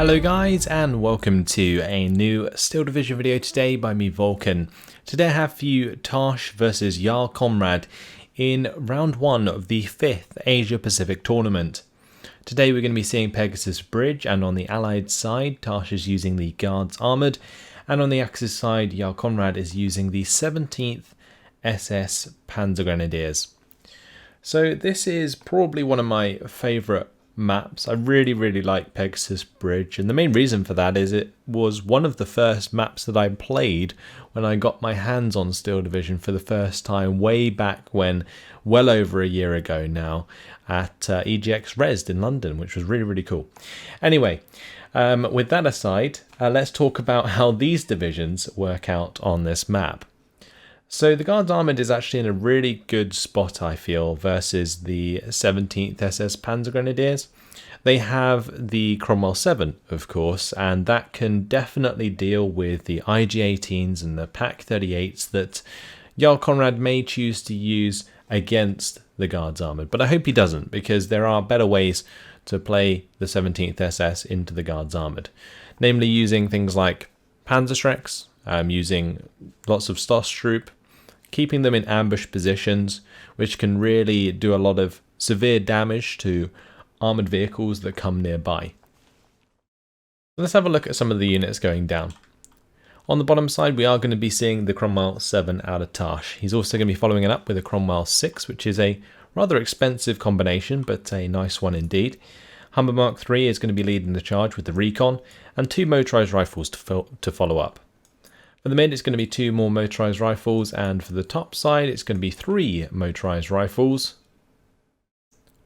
Hello guys, and welcome to a new Steel Division video today by me, Vulcan. Today I have for you Tarsh versus Jarl Conrad in round 1 of the 5th Asia Pacific tournament. Today we're going to be seeing Pegasus Bridge, and on the Allied side Tarsh is using the Guards Armoured, and on the Axis side Jarl Conrad is using the 17th SS-Panzergrenadiers. So this is probably one of my favourite maps. I really like Pegasus Bridge, and the main reason for that is it was one of the first maps that I played when I got my hands on Steel Division for the first time way back when, well over a year ago now, at EGX Resd in London, which was really cool. Anyway, with that aside, let's talk about how these divisions work out on this map. So the Guards Armoured is actually in a really good spot, I feel, versus the 17th SS Panzergrenadiers. They have the Cromwell 7, of course, and that can definitely deal with the IG-18s and the PaK-38s that Jarl Conrad may choose to use against the Guards Armoured. But I hope he doesn't, because there are better ways to play the 17th SS into the Guards Armoured. Namely using things like Panzerschrecks, using lots of Stosstroop, keeping them in ambush positions, which can really do a lot of severe damage to armoured vehicles that come nearby. Let's have a look at some of the units going down. On the bottom side, we are going to be seeing the Cromwell 7 out of Tarsh. He's also going to be following it up with a Cromwell 6, which is a rather expensive combination, but a nice one indeed. Humber Mark III is going to be leading the charge with the Recon, and 2 motorised rifles to follow up. For the mid, it's going to be 2 more motorised rifles, and for the top side, it's going to be 3 motorised rifles.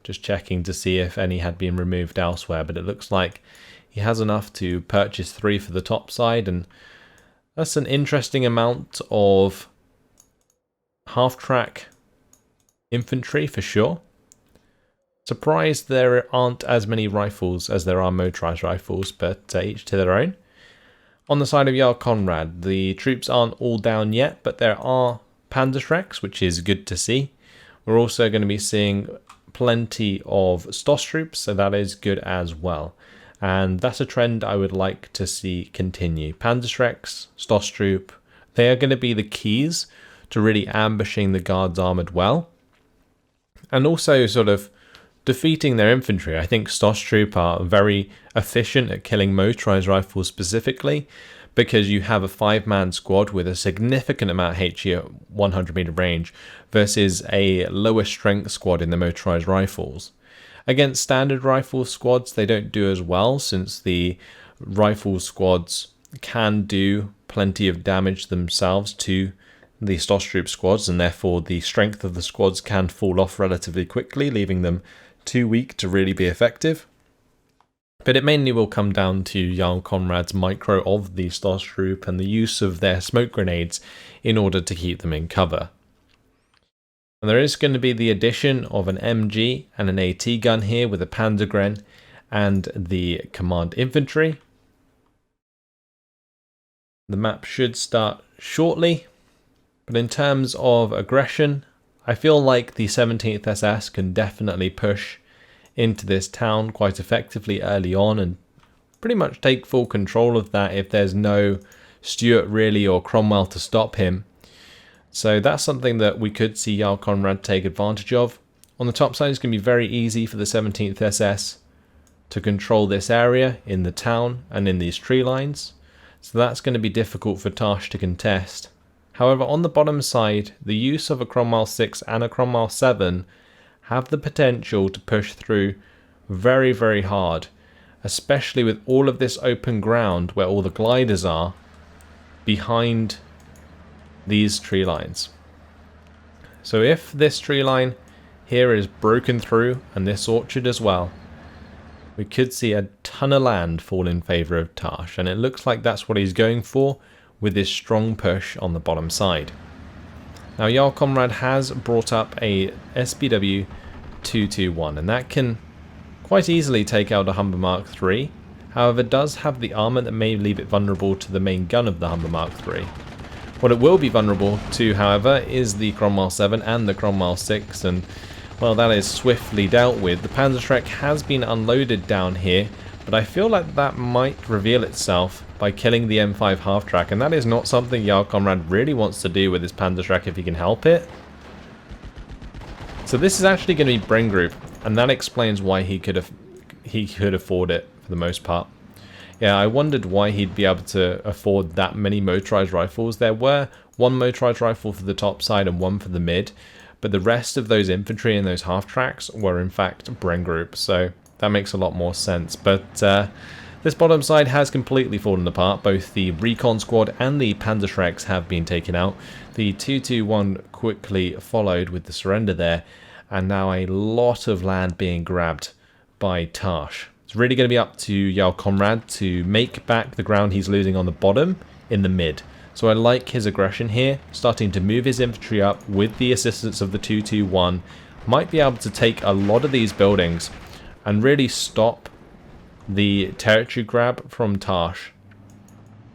Just checking to see if any had been removed elsewhere, but it looks like he has enough to purchase 3 for the top side, and that's an interesting amount of half-track infantry for sure. Surprised there aren't as many rifles as there are motorised rifles, but each to their own. On the side of Jarl Conrad, the troops aren't all down yet, but there are Panzerschrecks, which is good to see. We're also going to be seeing plenty of Stosstroop, so that is good as well. And that's a trend I would like to see continue. Panzerschrecks, Stosstroop, they are going to be the keys to really ambushing the Guards Armoured well. And also sort of defeating their infantry. I think Stosstroop are very efficient at killing motorised rifles specifically, because you have a 5-man squad with a significant amount of HE at 100 meter range versus a lower strength squad in the motorised rifles. Against standard rifle squads, they don't do as well, since the rifle squads can do plenty of damage themselves to the Stosstroop squads, and therefore the strength of the squads can fall off relatively quickly, leaving them too weak to really be effective. But it mainly will come down to Jarl Conrad's micro of the Stosstroop and the use of their smoke grenades in order to keep them in cover. And there is going to be the addition of an MG and an AT gun here with a Panzergren and the command infantry. The map should start shortly, but in terms of aggression, I feel like the 17th SS can definitely push into this town quite effectively early on and pretty much take full control of that if there's no Stuart really or Cromwell to stop him. So that's something that we could see Jarl Conrad take advantage of. On the top side, it's going to be very easy for the 17th SS to control this area in the town and in these tree lines. So that's going to be difficult for Tarsh to contest. However, on the bottom side, the use of a Cromwell 6 and a Cromwell 7 have the potential to push through very hard, especially with all of this open ground where all the gliders are behind these tree lines. So if this tree line here is broken through, and this orchard as well, we could see a ton of land fall in favour of Tarsh, and it looks like that's what he's going for with this strong push on the bottom side. Now Jarl Conrad has brought up a SBW 221, and that can quite easily take out a Humber Mark III. However, it does have the armour that may leave it vulnerable to the main gun of the Humber Mark III. What it will be vulnerable to, however, is the Cromwell 7 and the Cromwell 6, and well, that is swiftly dealt with. The Panzerschreck has been unloaded down here but I feel like that might reveal itself by killing the M5 half-track, and that is not something Jarl Conrad really wants to do with his Panzerschreck if he can help it. So this is actually going to be Bren Group, and that explains why he could afford it for the most part. Yeah, I wondered why he'd be able to afford that many motorized rifles. There were one motorized rifle for the top side and one for the mid, but the rest of those infantry and those half-tracks were in fact Bren Group, so that makes a lot more sense. But this bottom side has completely fallen apart. Both the recon squad and the Panzerschrecks have been taken out. The 221 quickly followed with the surrender there, and now a lot of land being grabbed by Tarsh. It's really going to be up to Jarl Conrad to make back the ground he's losing on the bottom in the mid. So I like his aggression here, starting to move his infantry up with the assistance of the 221. Might be able to take a lot of these buildings and really stop the territory grab from Tarsh.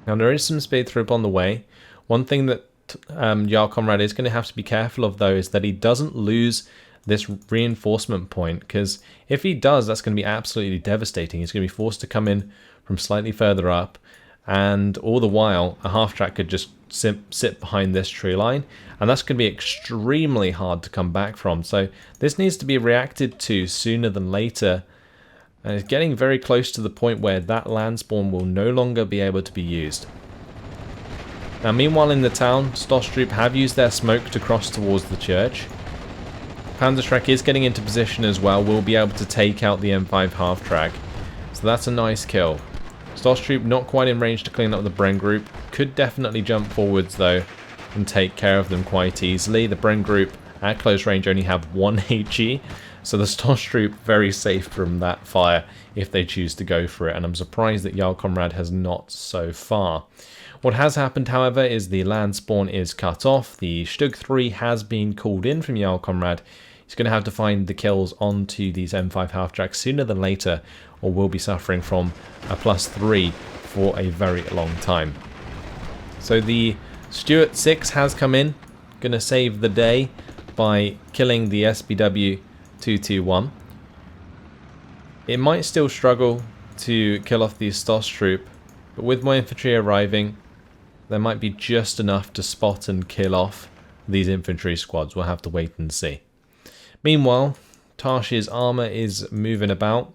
Now there is some speed through on the way. One thing that Jarl Conrad is going to have to be careful of though is that he doesn't lose this reinforcement point, because if he does, that's going to be absolutely devastating. He's going to be forced to come in from slightly further up, and all the while a half-track could just sit behind this tree line, and that's going to be extremely hard to come back from. So this needs to be reacted to sooner than later, and it's getting very close to the point where that land spawn will no longer be able to be used. Now meanwhile in the town, Stosstroop have used their smoke to cross towards the church. Panzerschreck is getting into position as well, will be able to take out the M5 half-track, so that's a nice kill. Stosstroop not quite in range to clean up the Bren Group, could definitely jump forwards though and take care of them quite easily. The Bren Group at close range only have 1 HE, so the Stosstroop very safe from that fire if they choose to go for it, and I'm surprised that Jarl Conrad has not so far. What has happened, however, is the land spawn is cut off. The Stug 3 has been called in from Jarl Conrad. He's going to have to find the kills onto these M5 half-tracks sooner than later, or will be suffering from a +3 for a very long time. So the Stuart 6 has come in, going to save the day by killing the SBW 221. It might still struggle to kill off the Stosstroop, but with my infantry arriving, there might be just enough to spot and kill off these infantry squads. We'll have to wait and see. Meanwhile, Tarsh's armour is moving about.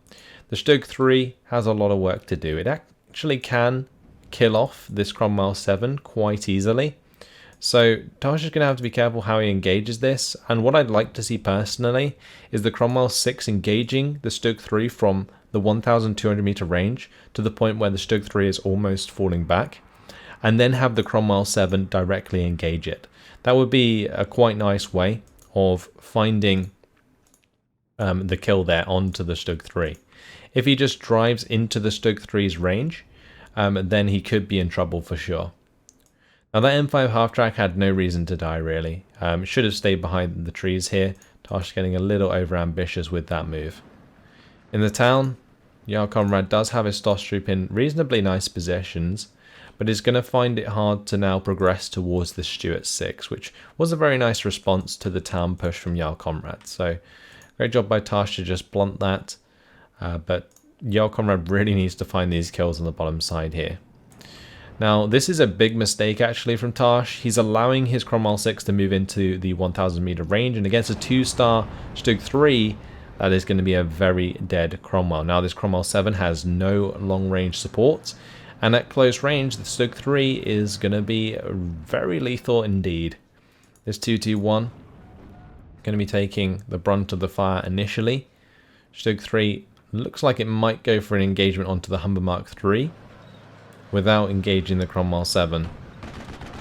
The Stug 3 has a lot of work to do. It actually can kill off this Cromwell 7 quite easily. So Tarsh is going to have to be careful how he engages this. And what I'd like to see personally is the Cromwell 6 engaging the Stug 3 from the 1,200 meter range to the point where the Stug 3 is almost falling back. And then have the Cromwell 7 directly engage it. That would be a quite nice way of finding the kill there onto the Stug 3. If he just drives into the Stug 3's range, then he could be in trouble for sure. Now that M5 half-track had no reason to die really. Should have stayed behind the trees here. Tarsh getting a little over-ambitious with that move. In the town, Jarl Conrad does have his Stosstroop in reasonably nice positions, but is going to find it hard to now progress towards the Stuart 6, which was a very nice response to the town push from Jarl Conrad. So great job by Tarsh to just blunt that, but Jarl Conrad really needs to find these kills on the bottom side here. Now this is a big mistake actually from Tarsh. He's allowing his Cromwell 6 to move into the 1,000 meter range, and against a 2-star Stug 3, that is going to be a very dead Cromwell. Now this Cromwell 7 has no long range support, and at close range the Stug 3 is going to be very lethal indeed. This 221 going to be taking the brunt of the fire initially. Stug 3 looks like it might go for an engagement onto the Humber Mark 3 without engaging the Cromwell 7.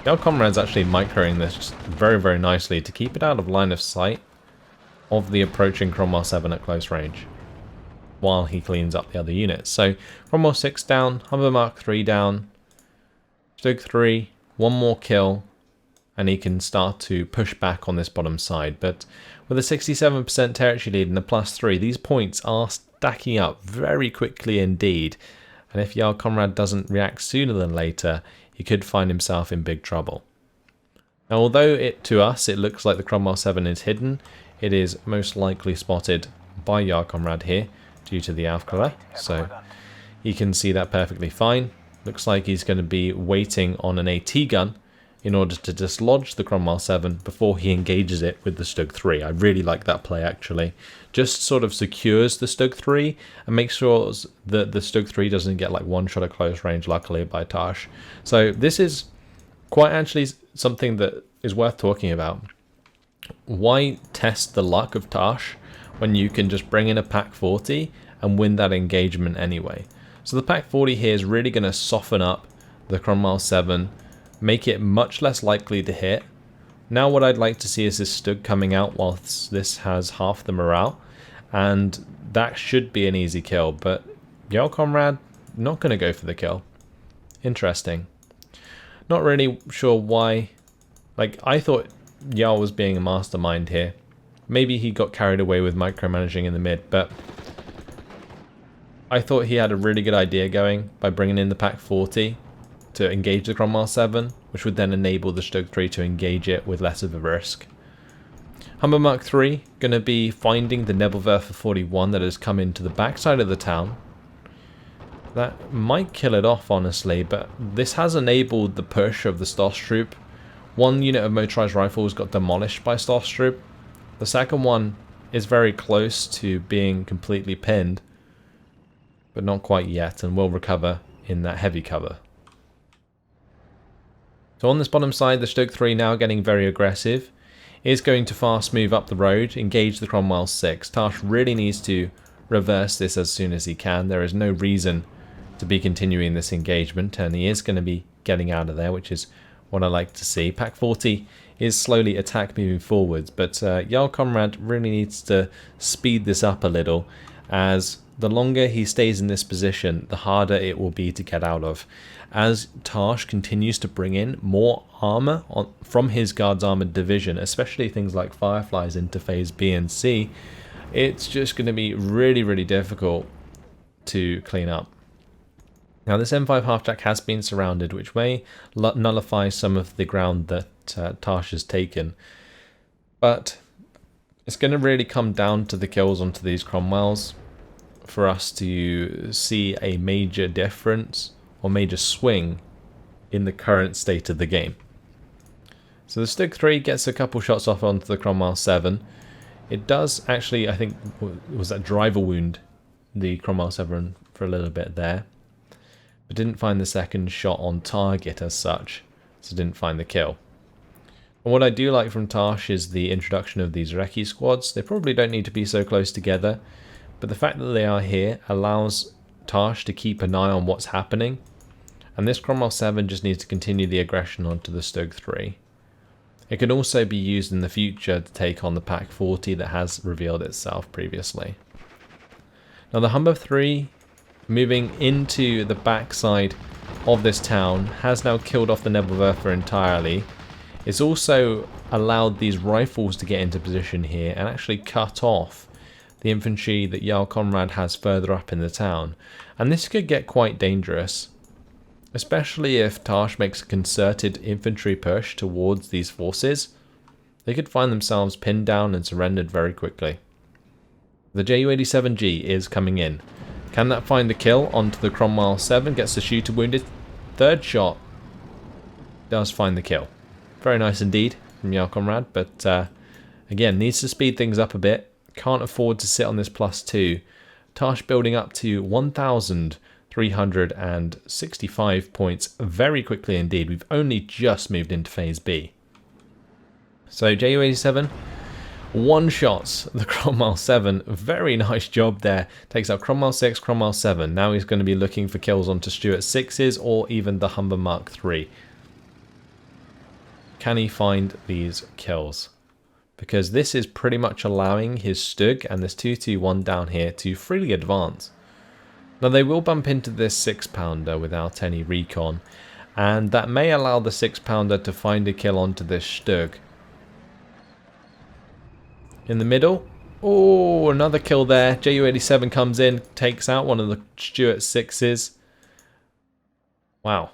Jarl Conrad's actually microing this very, very nicely to keep it out of line of sight of the approaching Cromwell 7 at close range while he cleans up the other units. So Cromwell 6 down, Humber Mark 3 down, Stug 3, one more kill, and he can start to push back on this bottom side. But with a 67% territory lead and a +3, these points are stacking up very quickly indeed. And if Jarl Conrad doesn't react sooner than later, he could find himself in big trouble. Now, although to us it looks like the Cromwell 7 is hidden, it is most likely spotted by Jarl Conrad here due to the Aufklärer. So You can see that perfectly fine. Looks like he's going to be waiting on an AT gun in order to dislodge the Cromwell 7 before he engages it with the Stug 3. I really like that play, actually. Just sort of secures the Stug 3 and makes sure that the Stug 3 doesn't get like one shot at close range, luckily, by Tarsh. So this is quite actually something that is worth talking about. Why test the luck of Tarsh when you can just bring in a Pak 40 and win that engagement anyway? So the Pak 40 here is really going to soften up the Cromwell 7, make it much less likely to hit. Now what I'd like to see is this Stug coming out whilst this has half the morale, and that should be an easy kill, but Jarl Conrad not going to go for the kill. Interesting. Not really sure why. Like, I thought Jarl was being a mastermind here. Maybe he got carried away with micromanaging in the mid, but I thought he had a really good idea going by bringing in the Pak 40 to engage the Cromwell 7, which would then enable the Stug 3 to engage it with less of a risk. Humber Mark 3 going to be finding the Nebelwerfer 41 that has come into the backside of the town. That might kill it off, honestly, but this has enabled the push of the Stoss troop. One unit of motorized rifles got demolished by Stoss troop. The second one is very close to being completely pinned, but not quite yet, and will recover in that heavy cover. So on this bottom side, the Stug 3 now getting very aggressive, is going to fast move up the road, engage the Cromwell 6. Tarsh really needs to reverse this as soon as he can. There is no reason to be continuing this engagement, and he is going to be getting out of there, which is what I like to see. Pak 40 is slowly attack moving forwards, but Jarl Conrad really needs to speed this up a little, as the longer he stays in this position, the harder it will be to get out of. As Tarsh continues to bring in more armor from his Guards Armored Division, especially things like Fireflies into Phase B and C, it's just going to be really, really difficult to clean up. Now this M5 halftrack has been surrounded, which may nullify some of the ground that Tarsh has taken, but it's going to really come down to the kills onto these Cromwells for us to see a major difference or major swing in the current state of the game. So the Stug 3 gets a couple shots off onto the Cromwell 7. It does actually, I think, was that driver wound the Cromwell 7 for a little bit there, but didn't find the second shot on target as such, so didn't find the kill. And what I do like from Tarsh is the introduction of these recce squads. They probably don't need to be so close together, but the fact that they are here allows Tarsh to keep an eye on what's happening, and this Cromwell 7 just needs to continue the aggression onto the Stug 3. It can also be used in the future to take on the Pak 40 that has revealed itself previously. Now the Humber 3, moving into the backside of this town, has now killed off the Nebelwerfer entirely. It's also allowed these rifles to get into position here and actually cut off the infantry that Jarl Conrad has further up in the town. And this could get quite dangerous, especially if Tarsh makes a concerted infantry push towards these forces. They could find themselves pinned down and surrendered very quickly. The Ju-87G is coming in. Can that find the kill onto the Cromwell 7? Gets the shooter wounded. Third shot does find the kill. Very nice indeed from Jarl Conrad, but again, needs to speed things up a bit. Can't afford to sit on this +2. Tarsh building up to 1,365 points very quickly indeed. We've only just moved into Phase B. So Ju-87 one-shots the Cromwell 7. Very nice job there. Takes out Cromwell 6, Cromwell 7. Now he's going to be looking for kills onto Stuart 6s or even the Humber Mark 3. Can he find these kills? Because this is pretty much allowing his Stug and this 221 down here to freely advance. Now they will bump into this 6-pounder without any recon, and that may allow the 6-pounder to find a kill onto this Stug. In the middle, oh, another kill there. Ju-87 comes in, takes out one of the Stuart 6s. Wow,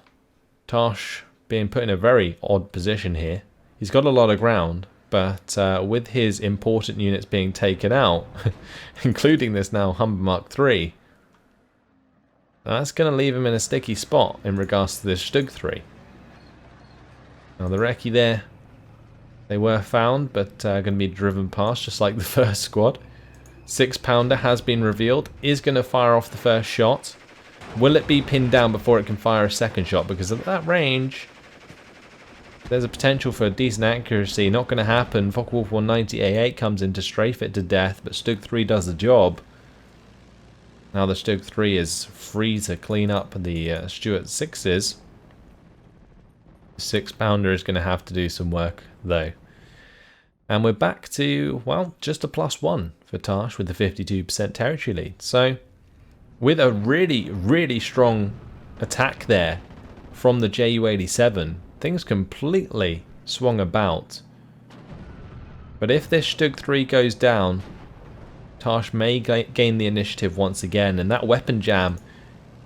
Tarsh being put in a very odd position here. He's got a lot of ground, but with his important units being taken out, including this now Humber Mark 3, Now that's going to leave him in a sticky spot in regards to this Stug 3. Now the recce there, they were found, but going to be driven past just like the first squad. 6-pounder has been revealed, is going to fire off the first shot. Will it be pinned down before it can fire a second shot? Because at that range, there's a potential for a decent accuracy. Not going to happen. Focke-Wulf 190A8 comes in to strafe it to death, but Stug 3 does the job. Now the Stug 3 is free to clean up the Stuart 6s. The 6-pounder is going to have to do some work, though. And we're back to, well, just a +1 for Tarsh with the 52% territory lead. So, with a really, really strong attack there from the Ju-87, things completely swung about. But if this Stug 3 goes down, Tarsh may gain the initiative once again, and that weapon jam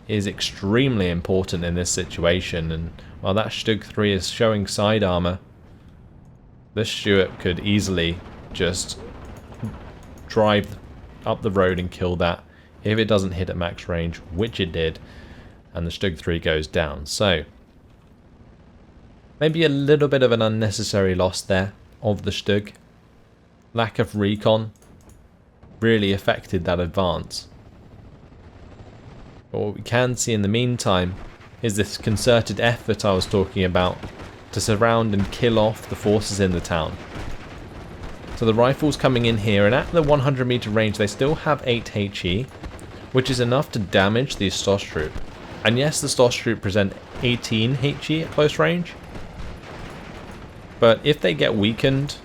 is extremely important in this situation. And while that Stug 3 is showing side armor, this Stuart could easily just drive up the road and kill that if it doesn't hit at max range, which it did, and the Stug 3 goes down. So, maybe a little bit of an unnecessary loss there of the Stug. Lack of recon really affected that advance. But what we can see in the meantime is this concerted effort I was talking about to surround and kill off the forces in the town. So the rifles coming in here, and at the 100 meter range they still have 8 HE, which is enough to damage the Stoss troop. And yes, the Stoss troop present 18 HE at close range, but if they get weakened,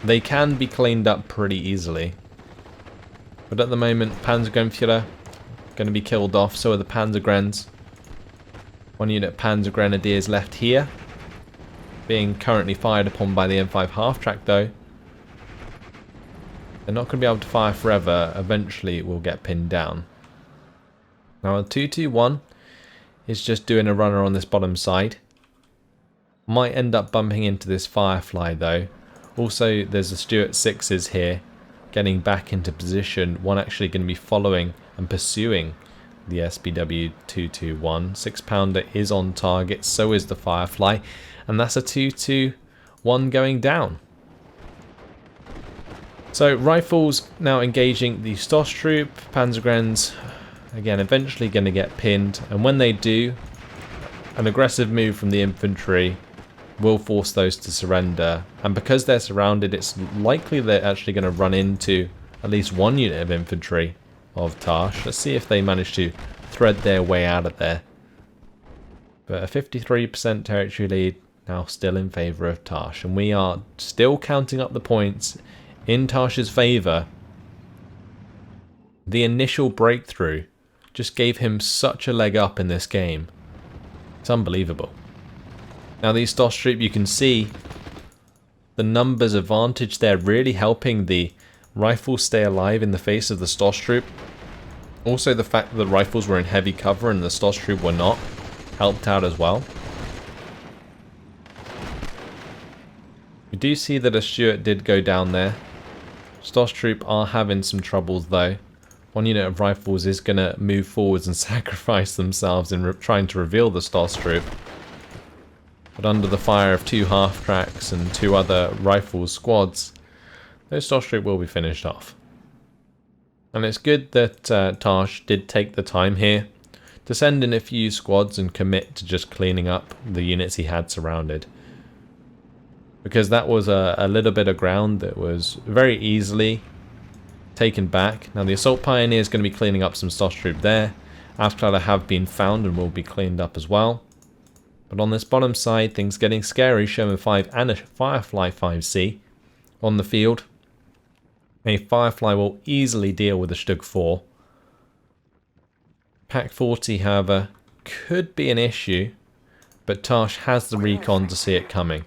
they can be cleaned up pretty easily. But at the moment, Panzergrenadier going to be killed off, so are the Panzergrens. One unit of Panzergrenadiers left here, being currently fired upon by the M5 half-track though. They're not going to be able to fire forever, eventually it will get pinned down. Now a 221 is just doing a runner on this bottom side. Might end up bumping into this Firefly though. Also there's the Stuart 6s here, getting back into position. One actually going to be following and pursuing the SBW 221. 6-pounder is on target, so is the Firefly, and that's a 2-2-1 going down. So rifles now engaging the Stoss troop. Panzergrens again eventually going to get pinned, and when they do, an aggressive move from the infantry will force those to surrender, and because they're surrounded, it's likely they're actually going to run into at least one unit of infantry of Tarsh. Let's see if they manage to thread their way out of there. But a 53% territory lead now still in favour of Tarsh, and we are still counting up the points in Tarsh's favour. The initial breakthrough just gave him such a leg up in this game. It's unbelievable. Now these Stoss troop, you can see the numbers advantage there really helping the rifles stay alive in the face of the Stoss troop. Also the fact that the rifles were in heavy cover and the Stoss troop were not helped out as well. We do see that a Stuart did go down there. Stoss troop are having some troubles though. One unit of rifles is going to move forwards and sacrifice themselves in trying to reveal the Stoss troop. But under the fire of 2 half-tracks and 2 other rifle squads, those Stoss troop will be finished off. And it's good that Tarsh did take the time here to send in a few squads and commit to just cleaning up the units he had surrounded. Because that was a little bit of ground that was very easily taken back. Now the Assault Pioneer is going to be cleaning up some Stoss troop there. Ascalon have been found and will be cleaned up as well. But on this bottom side, things getting scary. Sherman 5 and a Firefly 5C on the field. A Firefly will easily deal with a Stug 4. Pack 40, however, could be an issue, but Tarsh has the recon to see it coming.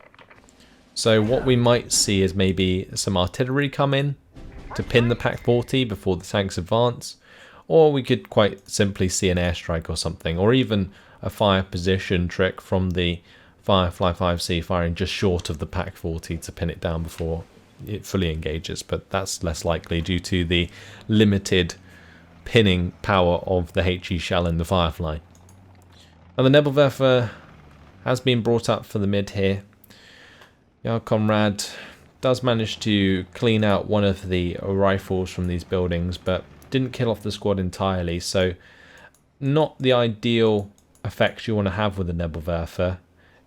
So what we might see is maybe some artillery come in to pin the Pack 40 before the tanks advance, or we could quite simply see an airstrike or something, or even a fire position trick from the Firefly 5C firing just short of the Pack 40 to pin it down before it fully engages, but that's less likely due to the limited pinning power of the HE shell in the Firefly. Now the Nebelwerfer has been brought up for the mid here. Jarl Conrad does manage to clean out one of the rifles from these buildings, but didn't kill off the squad entirely, so not the ideal effects you want to have with the Nebelwerfer.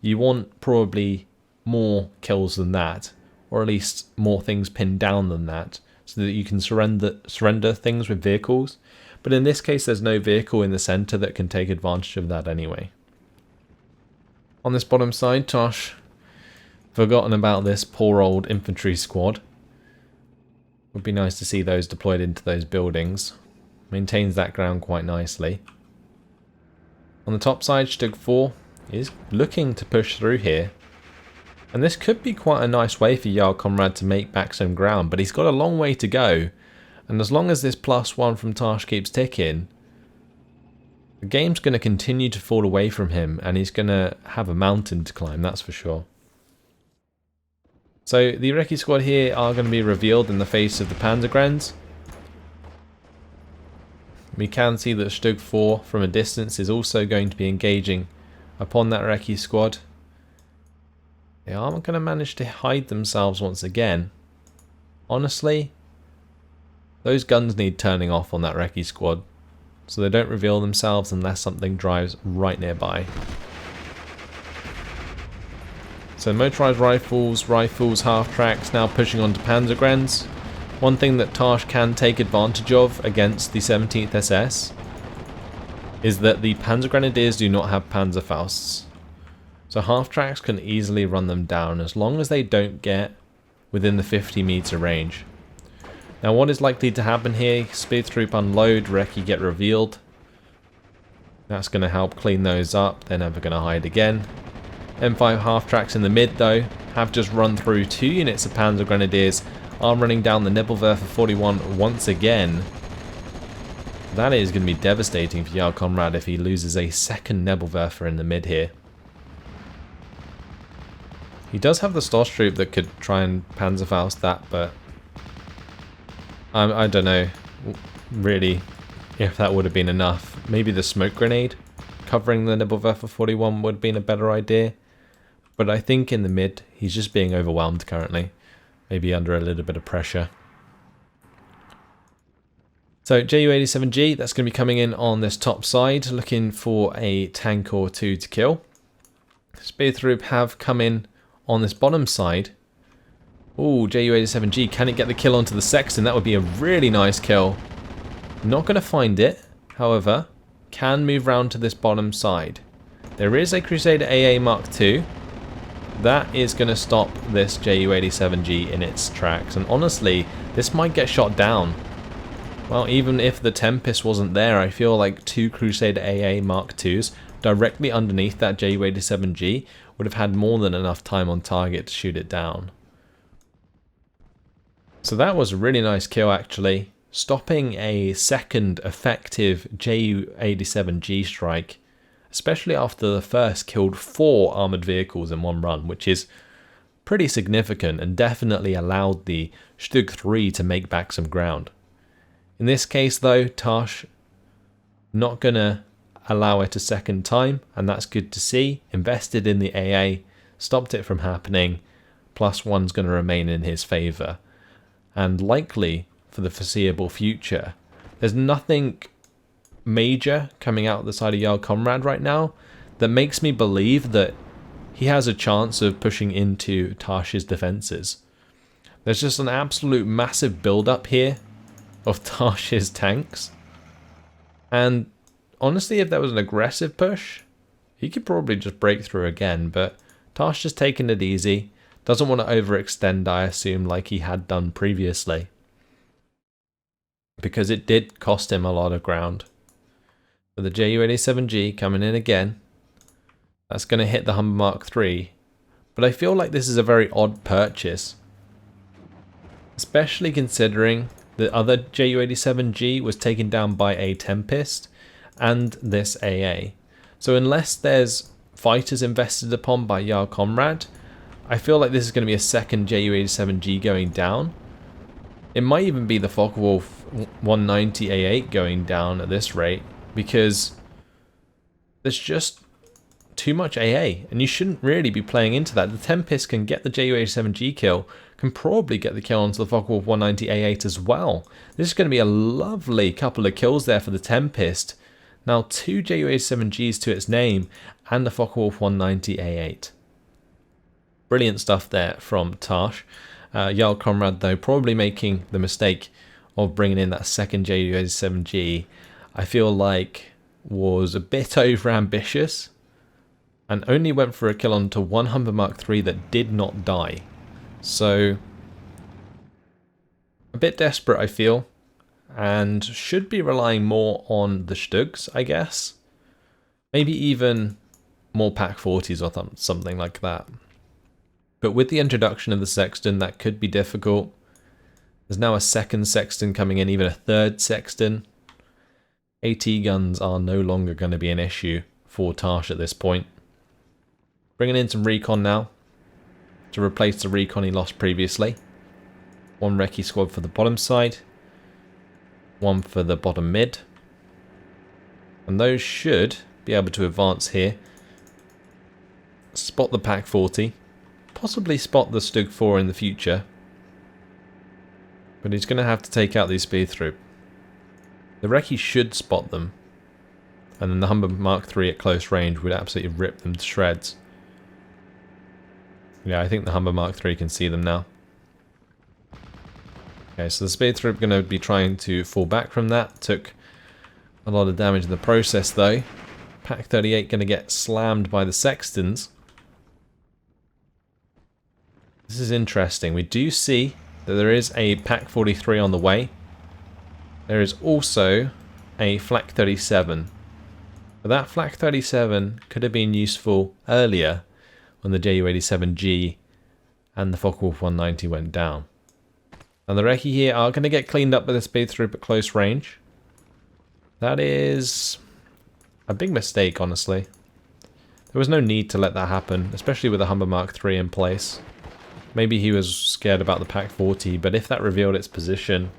You want probably more kills than that, or at least more things pinned down than that, so that you can surrender things with vehicles. But in this case, there's no vehicle in the center that can take advantage of that anyway. On this bottom side, Tarsh forgotten about this poor old infantry squad. Would be nice to see those deployed into those buildings. Maintains that ground quite nicely. On the top side, Stug 4 is looking to push through here. And this could be quite a nice way for Jarl Conrad to make back some ground, but he's got a long way to go. And as long as this +1 from Tarsh keeps ticking, the game's going to continue to fall away from him, and he's going to have a mountain to climb, that's for sure. So the Recce squad here are going to be revealed in the face of the Panzergrenadiers. We can see that Stug 4 from a distance is also going to be engaging upon that Recce squad. They aren't going to manage to hide themselves once again. Honestly, those guns need turning off on that Recce squad, so they don't reveal themselves unless something drives right nearby. So motorized rifles, half-tracks now pushing onto Panzergrenadiers. One thing that Tarsh can take advantage of against the 17th SS is that the Panzergrenadiers do not have Panzerfausts. So half-tracks can easily run them down as long as they don't get within the 50-meter range. Now what is likely to happen here? Speed troop unload, Recce get revealed. That's going to help clean those up. They're never going to hide again. M5 half-tracks in the mid though have just run through 2 units of Panzergrenadiers, are running down the Nebelwerfer 41 once again. That is going to be devastating for Jarl Conrad if he loses a second Nebelwerfer in the mid here. He does have the Stoss troop that could try and Panzerfaust that, but I don't know really if that would have been enough. Maybe the smoke grenade covering the Nebelwerfer 41 would have been a better idea. But I think in the mid, he's just being overwhelmed currently. Maybe under a little bit of pressure. So Ju-87G, that's going to be coming in on this top side, looking for a tank or two to kill. Spear Troop have come in on this bottom side. Ooh, Ju-87G, can it get the kill onto the Sexton? That would be a really nice kill. Not going to find it, however, can move round to this bottom side. There is a Crusader AA Mark II. That is going to stop this Ju-87G in its tracks, and honestly, this might get shot down. Well, even if the Tempest wasn't there, I feel like 2 Crusader AA Mark IIs directly underneath that Ju-87G would have had more than enough time on target to shoot it down. So that was a really nice kill actually, stopping a second effective Ju-87G strike, especially after the first killed 4 armoured vehicles in one run, which is pretty significant and definitely allowed the Stug 3 to make back some ground. In this case though, Tarsh not gonna allow it a second time, and that's good to see. Invested in the AA, stopped it from happening, +1's gonna remain in his favour. And likely for the foreseeable future. There's nothing major coming out the side of Jarl Conrad right now that makes me believe that he has a chance of pushing into Tarsh's defences. There's just an absolute massive build-up here of Tarsh's tanks. And honestly, if there was an aggressive push, he could probably just break through again, but Tarsh just taking it easy. Doesn't want to overextend, I assume, like he had done previously. Because it did cost him a lot of ground. But the Ju-87G coming in again. That's going to hit the Humber Mark III. But I feel like this is a very odd purchase. Especially considering the other Ju-87G was taken down by a Tempest and this AA. So unless there's fighters invested upon by Jarl Conrad, I feel like this is going to be a second Ju-87G going down. It might even be the Focke-Wulf 190 A8 going down at this rate, because there's just too much AA, and you shouldn't really be playing into that. The Tempest can get the Ju-87G kill, can probably get the kill onto the Focke-Wulf 190 A8 as well. This is going to be a lovely couple of kills there for the Tempest. Now 2 Ju-87Gs to its name, and the Focke-Wulf 190 A8. Brilliant stuff there from Tarsh. Jarl Conrad, though, probably making the mistake of bringing in that second Ju-87G, I feel like was a bit over-ambitious, and only went for a kill onto one Humber Mark III that did not die. So, a bit desperate, I feel, and should be relying more on the Stugs, I guess. Maybe even more Pak 40s or something like that. But with the introduction of the Sexton, that could be difficult. There's now a second Sexton coming in, even a third Sexton. AT guns are no longer going to be an issue for Tarsh at this point. Bringing in some recon now to replace the recon he lost previously. One recce squad for the bottom side, one for the bottom mid. And those should be able to advance here. Spot the Pak 40. Possibly spot the Stug 4 in the future. But he's going to have to take out these speed troop. The recce should spot them. And then the Humber Mark III at close range would absolutely rip them to shreds. Yeah, I think the Humber Mark III can see them now. Okay, so the speed troop going to be trying to fall back from that. Took a lot of damage in the process though. Pak 38 going to get slammed by the Sextons. This is interesting. We do see that there is a Pak 43 on the way. There is also a Flak 37. But that Flak 37 could have been useful earlier when the Ju-87G and the Focke-Wulf 190 went down. And the recce here are going to get cleaned up by the speed troop at close range. That is a big mistake, honestly. There was no need to let that happen, especially with the Humber Mark III in place. Maybe he was scared about the Pak 40, but if that revealed its position,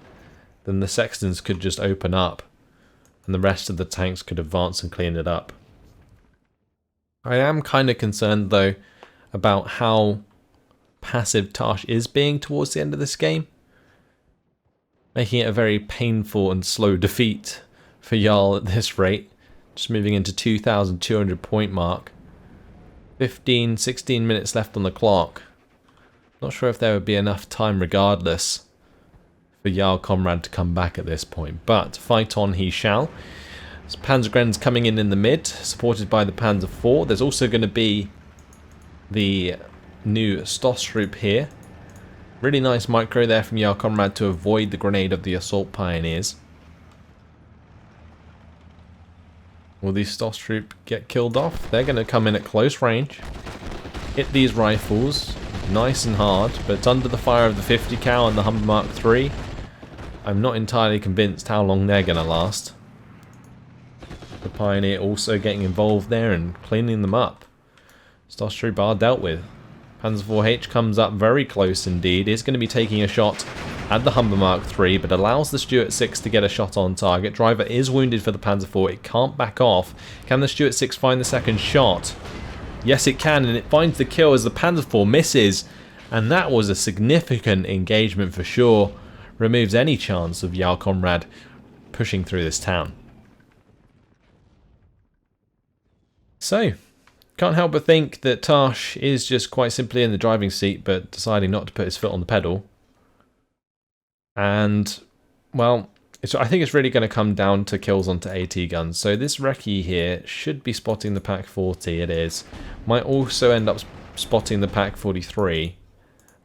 then the Sextons could just open up, and the rest of the tanks could advance and clean it up. I am kind of concerned, though, about how passive Tarsh is being towards the end of this game, making it a very painful and slow defeat for Jarl at this rate, just moving into 2,200 point mark. 16 minutes left on the clock. Not sure if there would be enough time regardless for Jarl Conrad to come back at this point, but fight on he shall. So Panzergren's coming in the mid, supported by the Panzer IV. There's also going to be the new Stosstroop here. Really nice micro there from Jarl Conrad to avoid the grenade of the Assault Pioneers. Will these Stosstroop get killed off? They're going to come in at close range, hit these rifles nice and hard, but it's under the fire of the 50 cal and the Humber Mark III. I'm not entirely convinced how long they're going to last. The Pioneer also getting involved there and cleaning them up. Stosstroop are dealt with. Panzer IV-H comes up very close indeed. Is going to be taking a shot at the Humber Mark III, but allows the Stuart 6 to get a shot on target. Driver is wounded for the Panzer IV. It can't back off. Can the Stuart 6 find the second shot? Yes, it can, and it finds the kill as the Panzer IV misses. And that was a significant engagement for sure. Removes any chance of Jarl Conrad pushing through this town. So, can't help but think that Tarsh is just quite simply in the driving seat, but deciding not to put his foot on the pedal. And, well, I think it's really going to come down to kills onto AT guns. So this recce here should be spotting the Pak 40, it is. Might also end up spotting the Pak 43.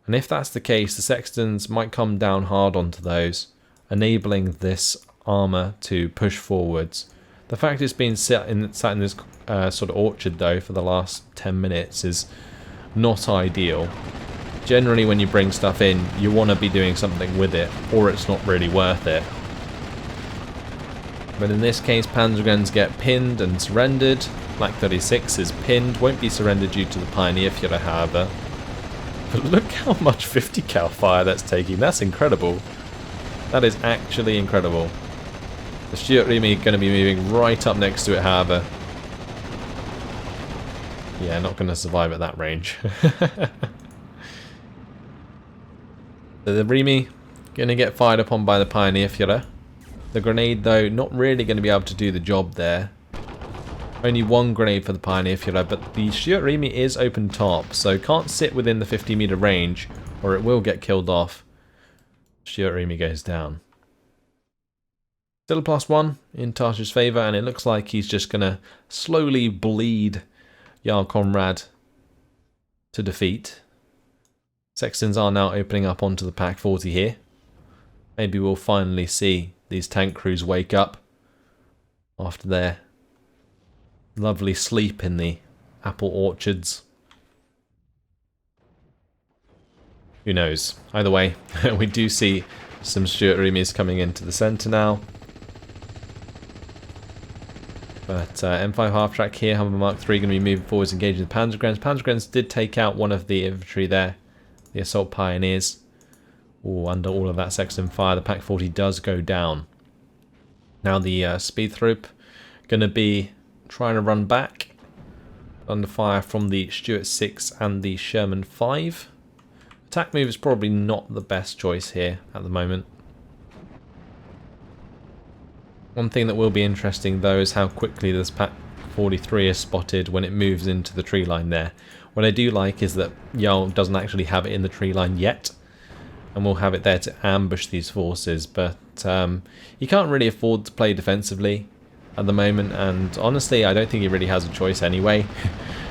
And if that's the case, the Sextons might come down hard onto those, enabling this armour to push forwards. The fact it's been sat in this sort of orchard though for the last 10 minutes is not ideal. Generally when you bring stuff in, you want to be doing something with it, or it's not really worth it. But in this case, Panzergrens get pinned and surrendered. Flak 36 is pinned, won't be surrendered due to the Pioneer Führer, however. But look how much 50 cal fire that's taking, that's incredible. That is actually incredible. The Stuart Remy going to be moving right up next to it, however. Yeah, not going to survive at that range. So the Remy going to get fired upon by the Pioneer Führer. The grenade, though, not really going to be able to do the job there. Only one grenade for the Pioneer Führer, but the Stuart Remy is open top, so can't sit within the 50-meter range, or it will get killed off. Stuart Remy goes down. Still a +1 in Tarsh's favour, and it looks like he's just going to slowly bleed Jarl Conrad to defeat. Sextons are now opening up onto the Pak 40 here. Maybe we'll finally see these tank crews wake up after their lovely sleep in the apple orchards. Who knows? Either way, we do see some Stuart Remys coming into the centre now. But M5 half-track here, Humber Mark III going to be moving forwards, engaging the Panzergrenadiers. Panzergrenadiers did take out one of the infantry there, the Assault Pioneers. Ooh, under all of that Sexton fire, the Pak 40 does go down. Now the Speed Troop going to be trying to run back under fire from the Stuart 6 and the Sherman 5. Attack move is probably not the best choice here at the moment. One thing that will be interesting though is how quickly this Pak 43 is spotted when it moves into the tree line there. What I do like is that Jarl doesn't actually have it in the tree line yet, and we'll have it there to ambush these forces, but he can't really afford to play defensively at the moment, and honestly I don't think he really has a choice anyway,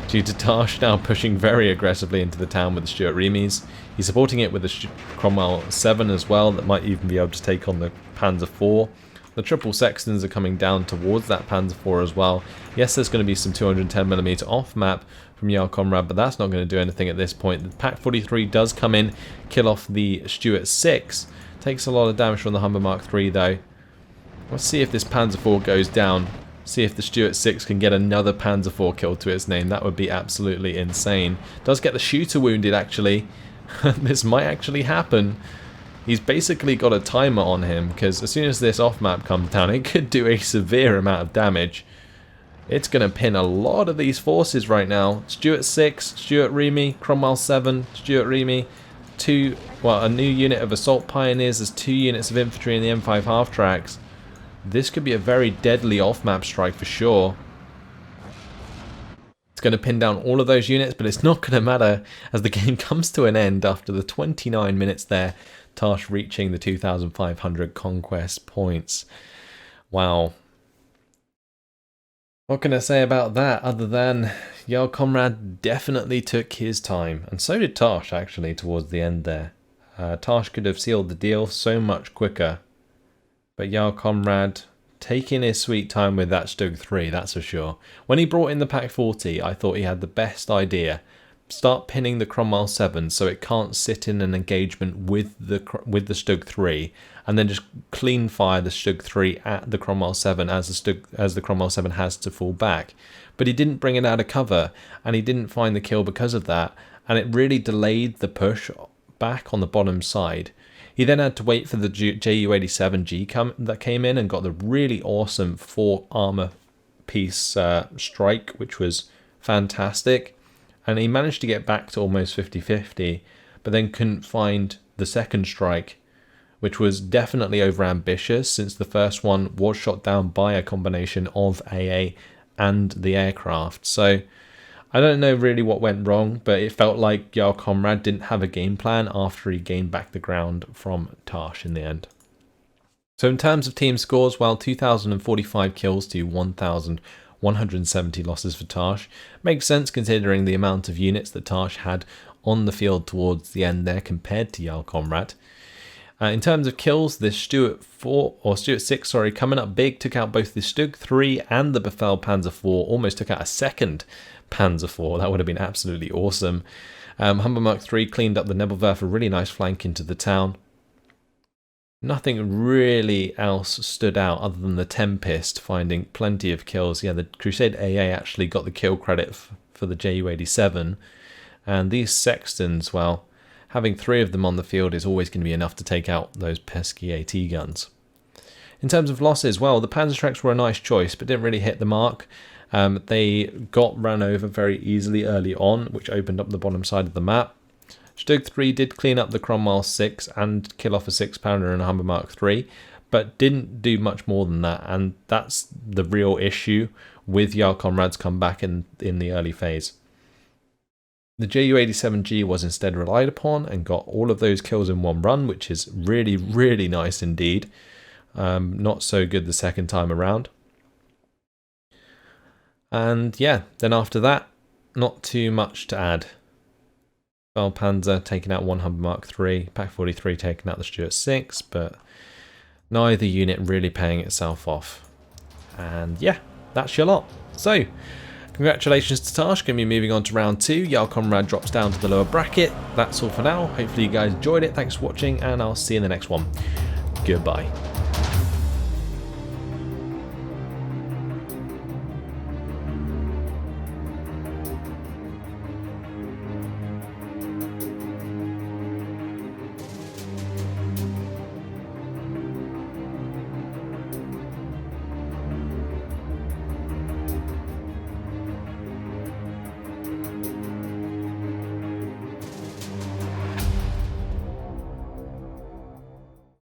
due to Tarsh now pushing very aggressively into the town with the Stuart Remys. He's supporting it with the Cromwell 7 as well, that might even be able to take on the Panzer IV. The triple Sextons are coming down towards that Panzer IV as well. Yes, there's going to be some 210mm off map from Jarl Conrad, but that's not going to do anything at this point. The Pak 43 does come in, kill off the Stuart 6. Takes a lot of damage from the Humber Mark III though. Let's see if this Panzer IV goes down. See if the Stuart 6 can get another Panzer IV kill to its name. That would be absolutely insane. Does get the shooter wounded actually. This might actually happen. He's basically got a timer on him, because as soon as this off-map comes down, it could do a severe amount of damage. It's going to pin a lot of these forces right now. Stuart 6, Stuart Remy, Cromwell 7, Stuart Remy, a new unit of Assault Pioneers, there's 2 units of infantry in the M5 half-tracks. This could be a very deadly off-map strike for sure. It's going to pin down all of those units, but it's not going to matter as the game comes to an end after the 29 minutes there. Tarsh reaching the 2,500 conquest points. Wow. What can I say about that other than Jarl Conrad definitely took his time, and so did Tarsh actually towards the end there. Tarsh could have sealed the deal so much quicker, but Jarl Conrad taking his sweet time with that Stug 3, that's for sure. When he brought in the Pak 40, I thought he had the best idea. Start pinning the Cromwell 7 so it can't sit in an engagement with the Stug 3, and then just clean fire the Stug 3 at the Cromwell 7 as the Cromwell 7 has to fall back. But he didn't bring it out of cover, and he didn't find the kill because of that, and it really delayed the push back on the bottom side. He then had to wait for the Ju-87G that came in and got the really awesome 4 armor piece strike, which was fantastic. And he managed to get back to almost 50-50, but then couldn't find the second strike, which was definitely overambitious since the first one was shot down by a combination of AA and the aircraft. So I don't know really what went wrong, but it felt like Jarl Conrad didn't have a game plan after he gained back the ground from Tarsh in the end. So in terms of team scores, well, 2,045 kills to 1,170 losses for Tarsh. Makes sense considering the amount of units that Tarsh had on the field towards the end there compared to Jarl Conrad. In terms of kills, the Stuart 6, coming up big, took out both the Stug 3 and the Befehl Panzer IV, almost took out a second Panzer IV. That would have been absolutely awesome. Humber Mark III cleaned up the Nebelwerfer, a really nice flank into the town. Nothing really else stood out other than the Tempest finding plenty of kills. Yeah, the Crusade AA actually got the kill credit for the Ju-87. And these Sextons, well, having 3 of them on the field is always going to be enough to take out those pesky AT guns. In terms of losses, well, the Panzerschrecks were a nice choice, but didn't really hit the mark. They got run over very easily early on, which opened up the bottom side of the map. Stug 3 did clean up the Cromwell 6 and kill off a 6-pounder and a Humber Mark III, but didn't do much more than that, and that's the real issue with Jarl Conrad's comeback in the early phase. The Ju-87G was instead relied upon and got all of those kills in one run, which is really, really nice indeed. Not so good the second time around. And yeah, then after that, not too much to add. Panzer taking out one Humber Mark III, Pak 43 taking out the Stuart 6, but neither unit really paying itself off. And yeah, that's your lot. So, congratulations to Tarsh, going to be moving on to round 2. Jarl Conrad drops down to the lower bracket. That's all for now. Hopefully you guys enjoyed it. Thanks for watching, and I'll see you in the next one. Goodbye.